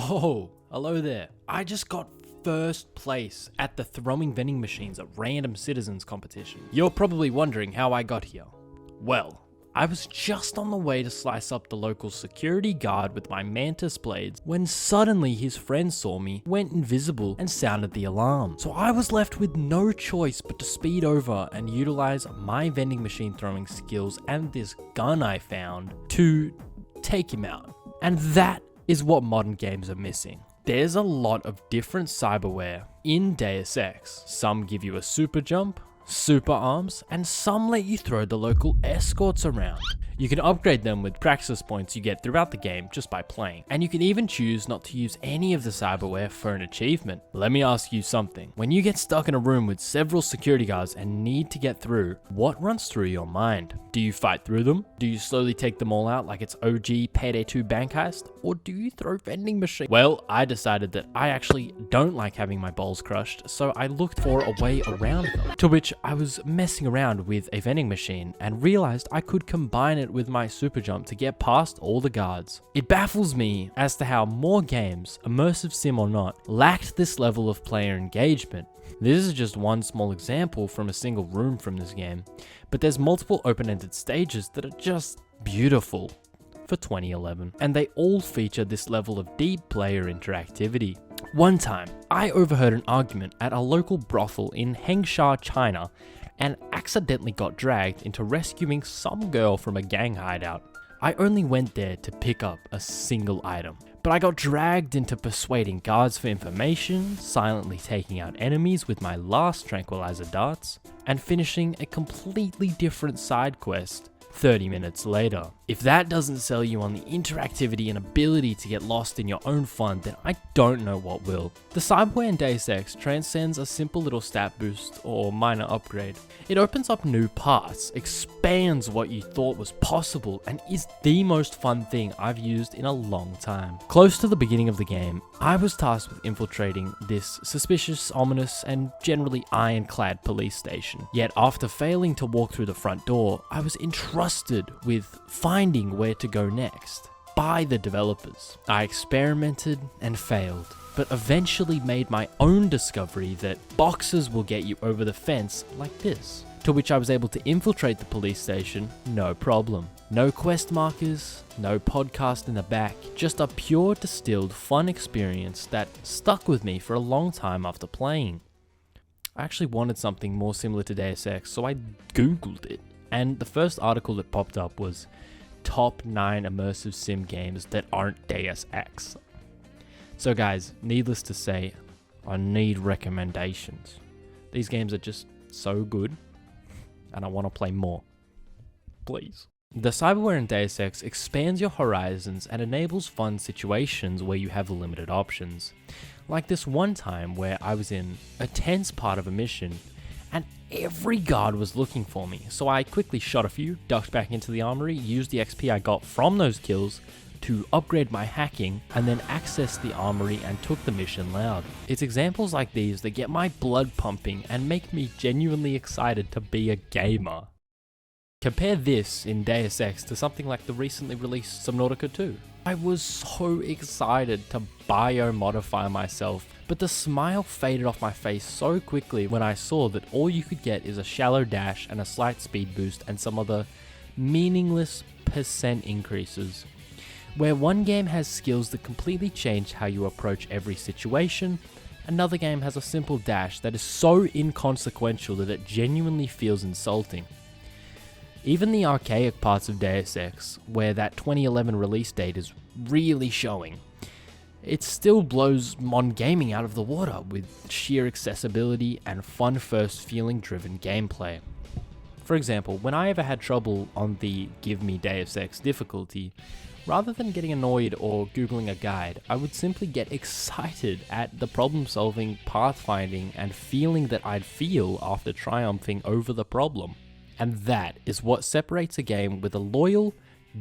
Oh, hello there. I just got first place at the throwing vending machines at random citizens competition. You're probably wondering how I got here. Well, I was just on the way to slice up the local security guard with my mantis blades when suddenly his friend saw me, went invisible, and sounded the alarm. So I was left with no choice but to speed over and utilize my vending machine throwing skills and this gun I found to take him out. And that is what modern games are missing. There's a lot of different cyberware in Deus Ex. Some give you a super jump, super arms, and some let you throw the local escorts around. You can upgrade them with praxis points you get throughout the game just by playing, and you can even choose not to use any of the cyberware for an achievement. Let me ask you something. When you get stuck in a room with several security guards and need to get through, what runs through your mind? Do you fight through them? Do you slowly take them all out like it's OG Payday 2 bank heist? Or do you throw vending machines? Well, I decided that I actually don't like having my balls crushed, so I looked for a way around them. To which I was messing around with a vending machine and realized I could combine it with my super jump to get past all the guards. It baffles me as to how more games, immersive sim or not, lacked this level of player engagement. This is just one small example from a single room from this game, but there's multiple open-ended stages that are just beautiful for 2011, and they all feature this level of deep player interactivity. One time, I overheard an argument at a local brothel in Hengsha, China, and accidentally got dragged into rescuing some girl from a gang hideout. I only went there to pick up a single item, but I got dragged into persuading guards for information, silently taking out enemies with my last tranquilizer darts, and finishing a completely different side quest 30 minutes later. If that doesn't sell you on the interactivity and ability to get lost in your own fun, then I don't know what will. The cyberware in Deus Ex transcends a simple little stat boost or minor upgrade. It opens up new paths, expands what you thought was possible, and is the most fun thing I've used in a long time. Close to the beginning of the game, I was tasked with infiltrating this suspicious, ominous, and generally ironclad police station. Yet after failing to walk through the front door, I was entrusted with finding where to go next by the developers. I experimented and failed, but eventually made my own discovery that boxes will get you over the fence like this, to which I was able to infiltrate the police station no problem. No quest markers, no podcast in the back, just a pure distilled fun experience that stuck with me for a long time after playing. I actually wanted something more similar to Deus Ex, so I googled it, and the first article that popped up was top 9 immersive sim games that aren't Deus Ex. So guys, needless to say, I need recommendations. These games are just so good, and I want to play more. Please. The cyberware in Deus Ex expands your horizons and enables fun situations where you have limited options. Like this one time where I was in a tense part of a mission, and every guard was looking for me, so I quickly shot a few, ducked back into the armory, used the XP I got from those kills to upgrade my hacking, and then accessed the armory and took the mission loud. It's examples like these that get my blood pumping and make me genuinely excited to be a gamer. Compare this in Deus Ex to something like the recently released Subnautica 2. I was so excited to biomodify myself, but the smile faded off my face so quickly when I saw that all you could get is a shallow dash and a slight speed boost and some other meaningless percent increases. Where one game has skills that completely change how you approach every situation, another game has a simple dash that is so inconsequential that it genuinely feels insulting. Even the archaic parts of Deus Ex, where that 2011 release date is really showing, it still blows modern gaming out of the water with sheer accessibility and fun-first feeling-driven gameplay. For example, when I ever had trouble on the Give Me Deus Ex difficulty, rather than getting annoyed or googling a guide, I would simply get excited at the problem-solving, pathfinding, and feeling that I'd feel after triumphing over the problem. And that is what separates a game with a loyal,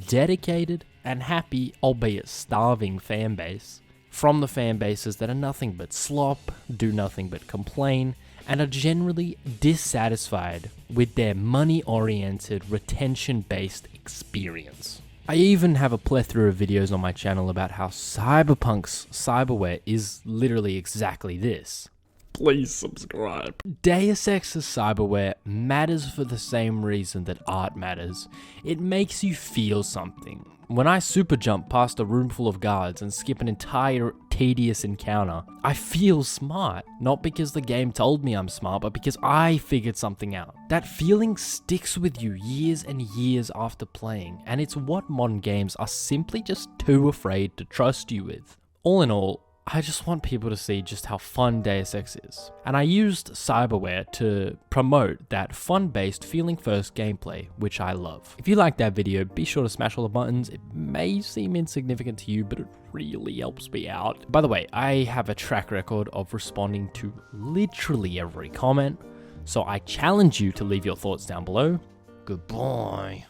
dedicated, and happy, albeit starving fanbase, from the fanbases that are nothing but slop, do nothing but complain, and are generally dissatisfied with their money-oriented, retention-based experience. I even have a plethora of videos on my channel about how Cyberpunk's cyberware is literally exactly this. Please subscribe. Deus Ex's cyberware matters for the same reason that art matters. It makes you feel something. When I super jump past a room full of guards and skip an entire tedious encounter, I feel smart. Not because the game told me I'm smart, but because I figured something out. That feeling sticks with you years and years after playing, and it's what modern games are simply just too afraid to trust you with. All in all, I just want people to see just how fun Deus Ex is. And I used Cyberware to promote that fun-based feeling-first gameplay, which I love. If you liked that video, be sure to smash all the buttons. It may seem insignificant to you, but it really helps me out. By the way, I have a track record of responding to literally every comment, so I challenge you to leave your thoughts down below. Goodbye.